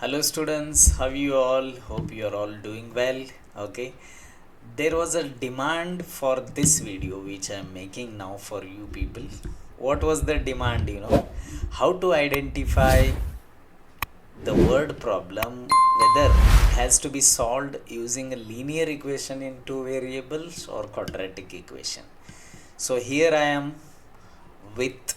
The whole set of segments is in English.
Hello students, how you all? Hope you are all doing well. Okay, there was a demand for this video which I am making now for you people. What was the demand? How to identify the word problem, whether it has to be solved using a linear equation in two variables or quadratic equation. So here I am with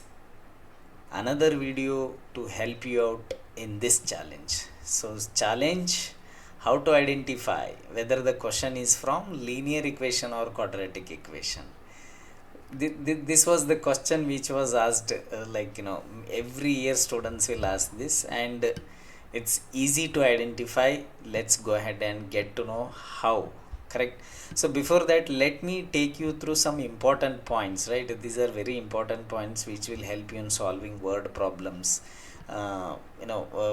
another video to help you out in this challenge. So challenge, how to identify whether the question is from linear equation or quadratic equation. This was the question which was asked, every year students will ask this, and it's easy to identify. Let's go ahead and get to know how. Correct. So before that, let me take you through some important points. Right, these are very important points which will help you in solving word problems,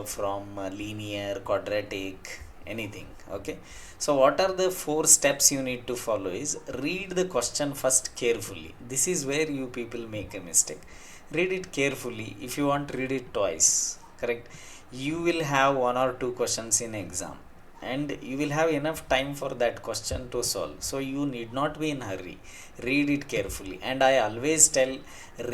from linear, quadratic, anything. Okay, so what are the 4 steps you need to follow is: read the question first carefully. This is where you people make a mistake. Read it carefully. If you want, read it twice. Correct. You will have 1 or 2 questions in exam, and you will have enough time for that question to solve, so you need not be in hurry. Read it carefully, and I always tell,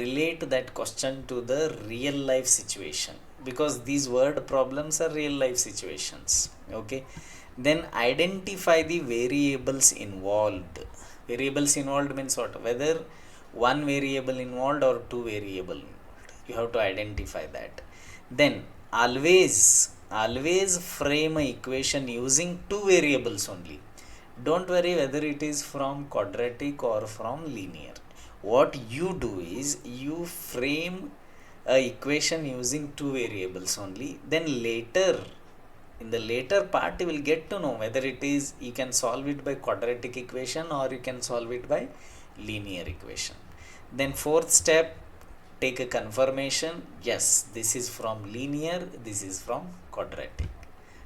relate that question to the real life situation, because these word problems are real life situations. Okay, then identify the variables involved. Variables involved means what? Whether one variable involved or two variable involved, you have to identify that. Then always frame a equation using two variables only. Don't worry whether it is from quadratic or from linear. What you do is you frame a equation using two variables only. Then later, in the later part, you will get to know whether it is, you can solve it by quadratic equation or you can solve it by linear equation. Then fourth step, take a confirmation. Yes, this is from linear, this is from quadratic.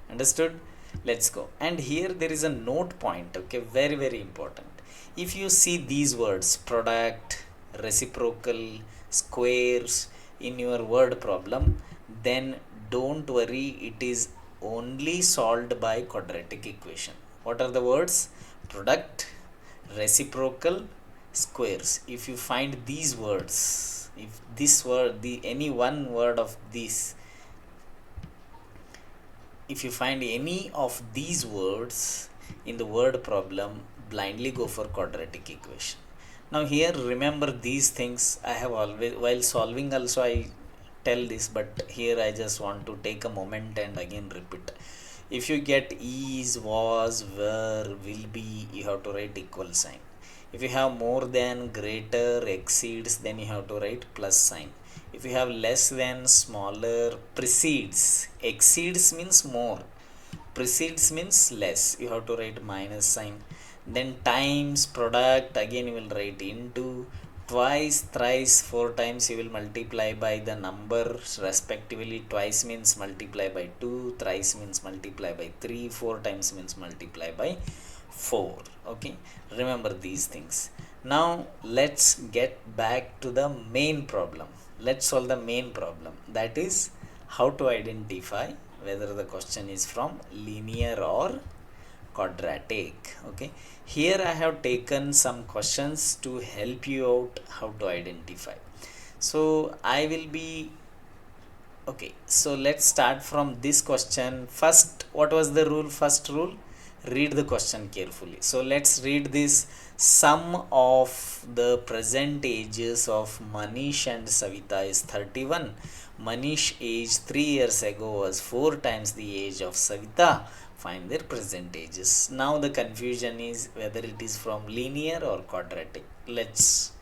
Understood? Let's go. And here there is a note point. Okay, very important. If you see these words, product, reciprocal, squares, in your word problem, then don't worry, it is only solved by quadratic equation. What are the words? Product, reciprocal, squares. If you find these words, if this word, any one word of this, if you find any of these words in the word problem, blindly go for quadratic equation. Now here, remember these things. I have always, while solving also I tell this, but here I just want to take a moment and again repeat. If you get is, was, were, will be, you have to write equal sign. If you have more than, greater, exceeds, then you have to write plus sign. If you have less than, smaller, precedes, exceeds means more, precedes means less, you have to write minus sign. Then times, product, again you will write into. Twice, thrice, 4 times you will multiply by the number respectively. Twice means multiply by 2, thrice means multiply by 3, 4 times means multiply by 4. Okay, remember these things. Now let's get back to the main problem. Let's solve the main problem, that is how to identify whether the question is from linear or quadratic. Okay, here I have taken some questions to help you out how to identify. So I will be, okay, so let's start from this question. First, what was the rule? First rule, read the question carefully. So let's read this. Sum of the present ages of Manish and Savita is 31. Manish age 3 years ago was 4 times the age of Savita. Find their present ages. Now the confusion is whether it is from linear or quadratic. Let's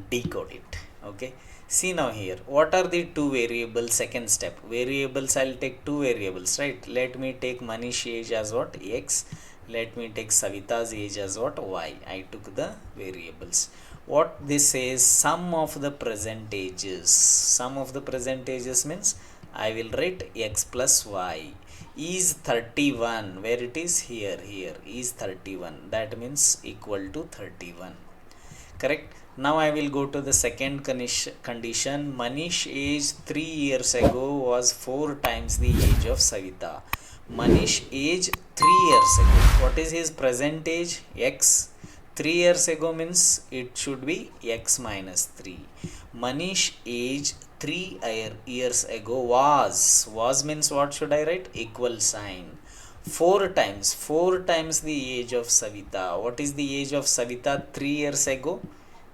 decode it. Okay, see now here, what are the two variables? Second step, variables, I'll take two variables, right? Let me take Manish age as what? X. Let me take Savita's age as what? Y. I took the variables. What this says, sum of the present ages. Sum of the present ages means I will write x plus y is 31. Where it is? Here is 31. That means equal to 31. Correct. Now I will go to the second condition. Manish age 3 years ago was 4 times the age of Savita. Manish age 3 years ago. What is his present age? X. 3 years ago means it should be x minus 3. Manish age 3 years ago was means what should I write? Equal sign. 4 times the age of Savita. What is the age of Savita 3 years ago?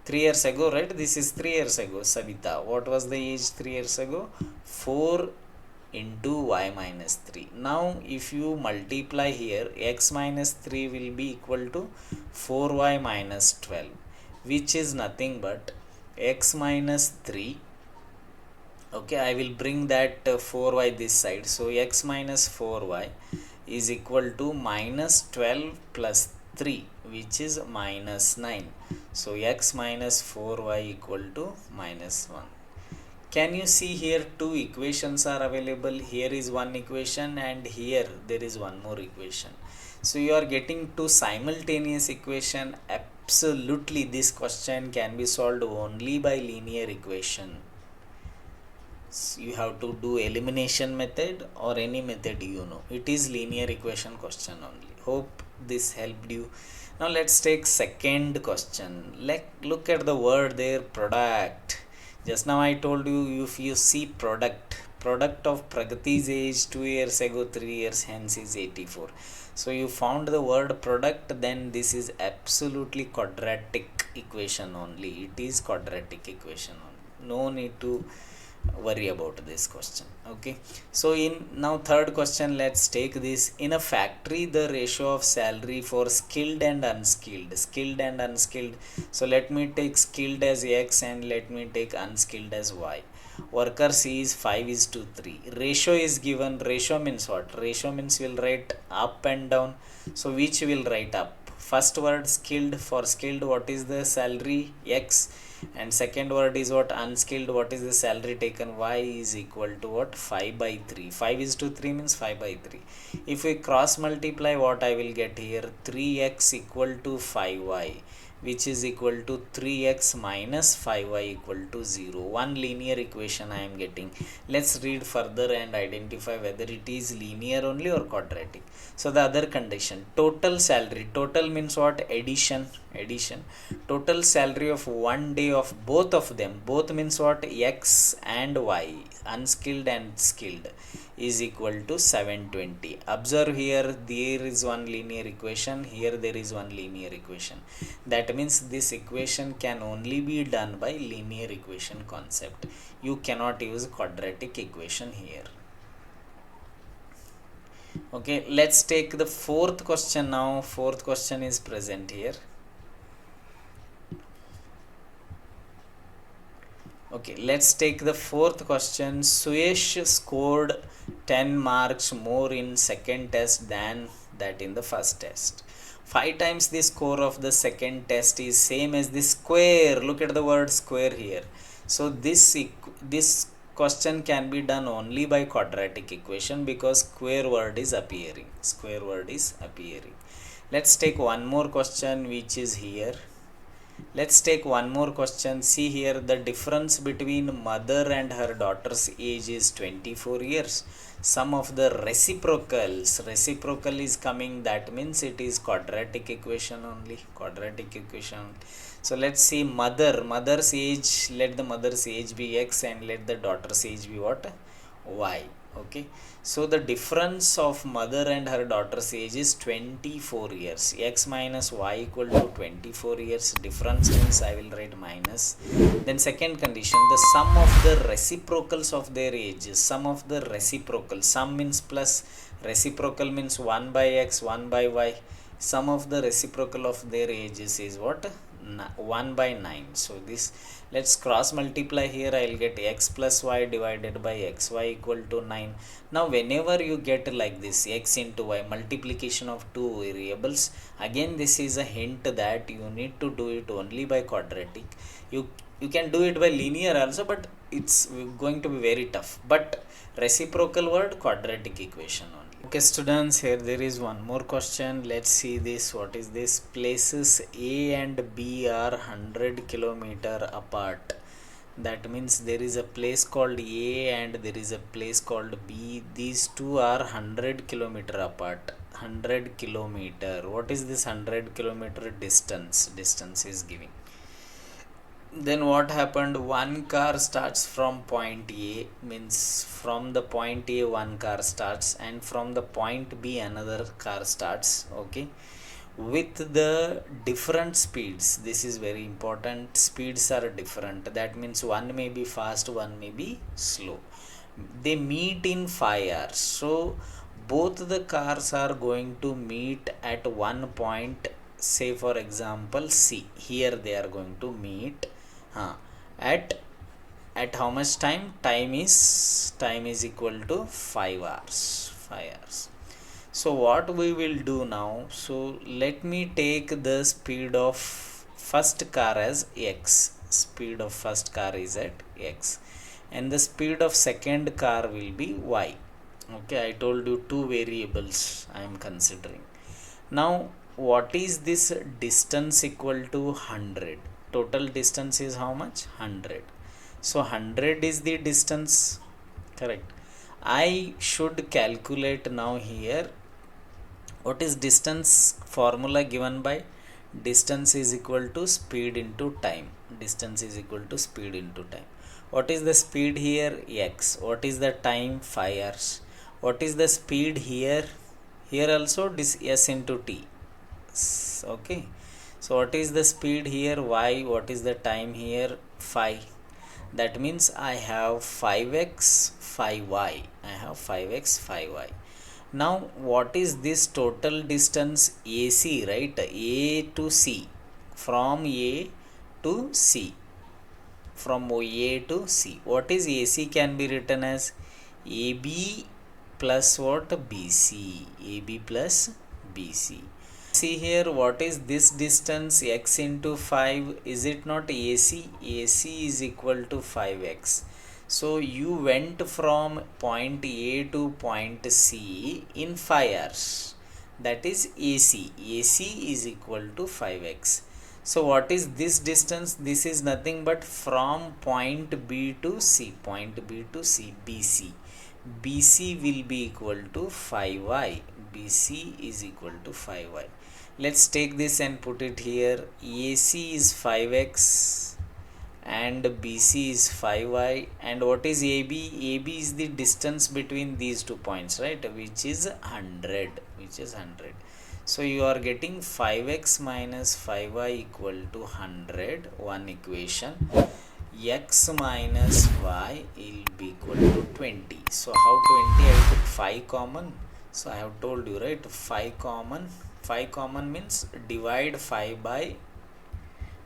3 years ago, right? This is 3 years ago. Savita, what was the age 3 years ago? 4 into y minus 3. Now if you multiply here, x minus 3 will be equal to 4y minus 12, which is nothing but x minus 3. Okay, I will bring that 4y this side. So x minus 4y is equal to minus 12 plus 3, which is minus 9. So x minus 4y equal to minus 1. Can you see here two equations are available? Here is one equation and here there is one more equation. So you are getting two simultaneous equation. Absolutely, this question can be solved only by linear equation. So you have to do elimination method or any method, it is linear equation question only. Hope this helped you. Now let's take second question. Look at the word there, product. Just now I told you, if you see product of Pragati's age 2 years ago, 3 years hence is 84. So you found the word product, then this is absolutely quadratic equation only. It is quadratic equation only. No need to worry about this question. Okay, so in now third question, let's take this. In a factory, the ratio of salary for skilled and unskilled. So let me take skilled as x and let me take unskilled as y. Worker C is 5 is to 3. Ratio is given. Ratio means what? Ratio means we'll write up and down. So which will write up? First word skilled. For skilled, what is the salary? X. And second word is what? Unskilled. What is the salary taken? Y is equal to what? 5 by 3. 5 is to 3 means 5 by 3. If we cross multiply, what I will get here? 3x equal to 5y, which is equal to 3x minus 5y equal to 0. One linear equation I am getting. Let's read further and identify whether it is linear only or quadratic. So the other condition, total salary. Total means what? Addition. Total salary of one day of both of them. Both means what? X and y, unskilled and skilled, is equal to 720. Observe here, there is one linear equation, here there is one linear equation. That means this equation can only be done by linear equation concept. You cannot use quadratic equation here. Okay, let's take the fourth question now. Fourth question is present here. Okay, let's take the fourth question. Suyesh scored 10 marks more in second test than that in the first test. 5 times the score of the second test is same as the square. Look at the word square here. So this question can be done only by quadratic equation because square word is appearing. Let's take one more question which is here. Let's take one more question. See here, the difference between mother and her daughter's age is 24 years. Some of the reciprocal is coming, that means it is quadratic equation only. So let's see mother's age. Let the mother's age be x and let the daughter's age be what? Y. Okay, so the difference of mother and her daughter's age is 24 years. X minus y equal to 24 years. Difference means I will write minus. Then second condition, the sum of the reciprocals of their ages. Sum means plus, reciprocal means 1 by x, 1 by y. Sum of the reciprocal of their ages is what? 1 by 9. So this, let's cross multiply here. I will get x plus y divided by xy equal to 9. Now whenever you get like this x into y, multiplication of two variables, again this is a hint that you need to do it only by quadratic. You can do it by linear also, but it's going to be very tough. But reciprocal word, quadratic equation only. Okay students, here there is one more question. Let's see this. What is this? Places A and B are 100 kilometer apart. That means there is a place called A and there is a place called B. These two are 100 kilometer apart. 100 kilometer. What is this 100 kilometer distance? Distance is giving. Then what happened? One car starts from point A, means from the point A one car starts, and from the point B another car starts. Okay, with the different speeds. This is very important. Speeds are different. That means one may be fast, one may be slow. They meet in 5 hours. So both the cars are going to meet at one point. Say for example C, here they are going to meet at how much time? Time is equal to 5 hours. 5 hours. So what we will do now, so let me take the speed of first car as x. Speed of first car is at x, and the speed of second car will be y. Okay, I told you two variables I am considering. Now what is this distance equal to? 100. Total distance is how much? 100. So 100 is the distance, correct? I should calculate now here. What is distance? Formula given by distance is equal to speed into time. Distance is equal to speed into time. What is the speed here? X. What is the time? 5 hours. What is the speed here? Here also this s into t. Okay, so what is the speed here? Y. What is the time here? 5. That means I have 5x 5y. I have 5x 5y. Now what is this total distance? AC, right? A to C. From A to C. From A to C. What is AC? Can be written as AB plus what? BC. AB plus BC. See here, what is this distance? X into 5. Is it not AC? AC is equal to 5x. So you went from point A to point C in 5 hours. That is AC. AC is equal to 5x. So what is this distance? This is nothing but from point B to C. Point B to C, BC. BC will be equal to 5y. BC is equal to 5y. Let's take this and put it here. AC is 5x and BC is 5y. And what is AB? AB is the distance between these 2 points, right? Which is 100. Which is 100. So you are getting 5x minus 5y equal to 100. One equation. X minus y will be equal to 20. So how 20? I took 5 common. So I have told you, right? 5 common. 5 common means divide 5 by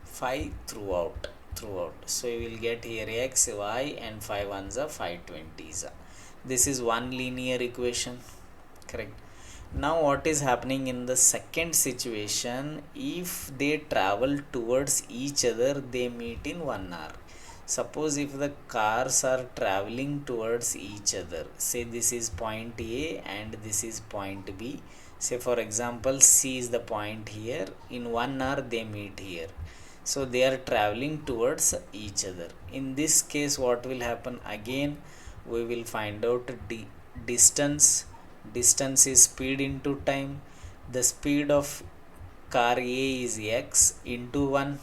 5 throughout. So you will get here x, y, and 5 ones are 5 20s. This is one linear equation, correct? Now what is happening in the second situation? If they travel towards each other, they meet in 1 hour. Suppose if the cars are traveling towards each other, say this is point A and this is point B. Say for example C is the point here. In 1 hour they meet here. So they are traveling towards each other. In this case what will happen? Again we will find out distance. Distance is speed into time. The speed of car A is x into 1.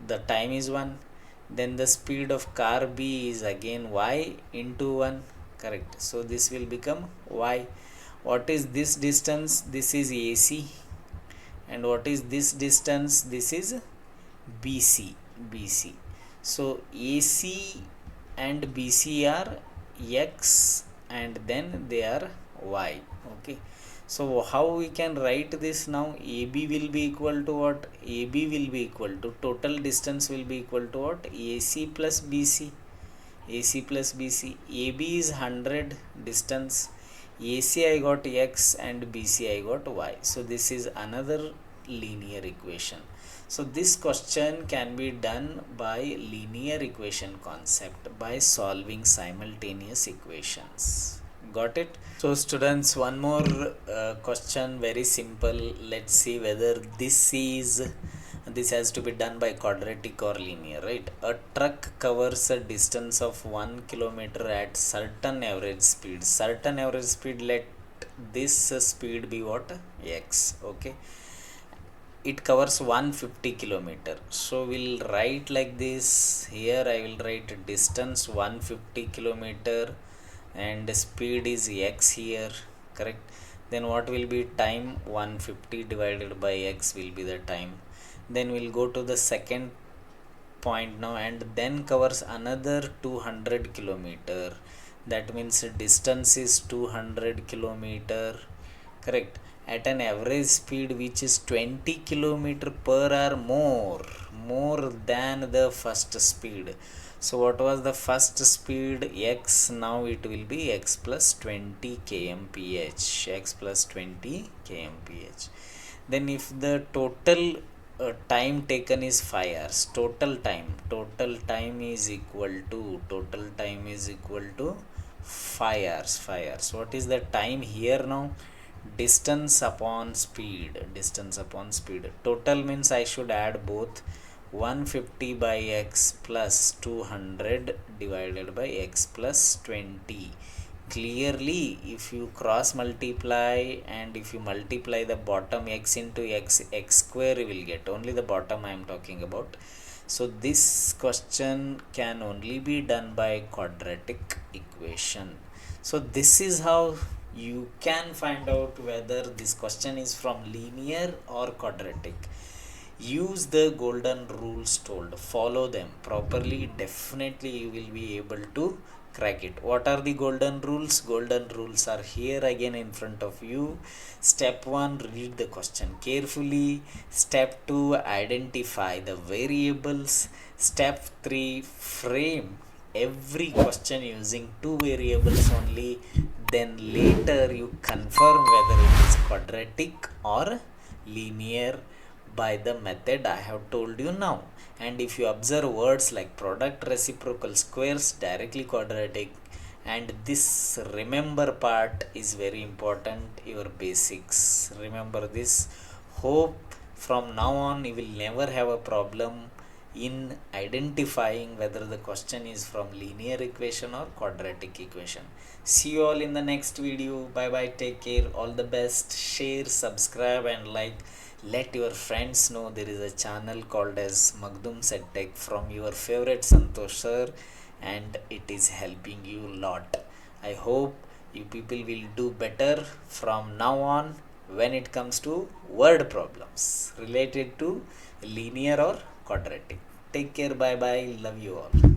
The time is 1. Then the speed of car B is again y into 1, correct? So this will become y. What is this distance? This is AC. And what is this distance? This is BC. BC. So AC and BC are x and then they are y. Okay. So how we can write this now? AB will be equal to what? AB will be equal to, total distance will be equal to what? AC plus BC. AC plus BC. AB is 100 distance. AC I got x and BC I got y. So this is another linear equation. So this question can be done by linear equation concept by solving simultaneous equations. Got it? So students, one more question, very simple. Let's see whether this has to be done by quadratic or linear, right? A truck covers a distance of 1 kilometer at certain average speed. Certain average speed, let this speed be what? X. Okay, it covers 150 kilometer. So we'll write like this. Here I will write distance 150 kilometer and speed is x here, correct? Then what will be time? 150 divided by x will be the time. Then we'll go to the second point now, and then covers another 200 kilometer. That means distance is 200 kilometer, correct, at an average speed which is 20 kilometer per hour more than the first speed. So what was the first speed? X. Now it will be x plus 20 kmph. X plus 20 kmph. Then if the total time taken is 5 hours, total time is equal to 5 hours. What is the time here now? Distance upon speed. Total means I should add both. 150 by x plus 200 divided by x plus 20. Clearly, if you cross multiply and if you multiply the bottom x into x square, you will get only the bottom I am talking about. So this question can only be done by quadratic equation. So this is how you can find out whether this question is from linear or quadratic. Use the golden rules told, follow them properly, definitely you will be able to crack it. What are the golden rules? Golden rules are here again in front of you. Step 1, read the question carefully. Step 2, identify the variables. Step 3, frame every question using 2 variables only. Then later you confirm whether it is quadratic or linear by the method I have told you now. And if you observe words like product, reciprocal, squares, directly quadratic, and this remember part is very important, your basics. Remember this. Hope from now on you will never have a problem in identifying whether the question is from linear equation or quadratic equation. See you all in the next video. Bye bye, take care, all the best. Share, subscribe and like. Let your friends know there is a channel called as Magadum from your favorite Santhosh sir, and it is helping you a lot. I hope you people will do better from now on when it comes to word problems related to linear or quadratic. Take care, bye bye, love you all.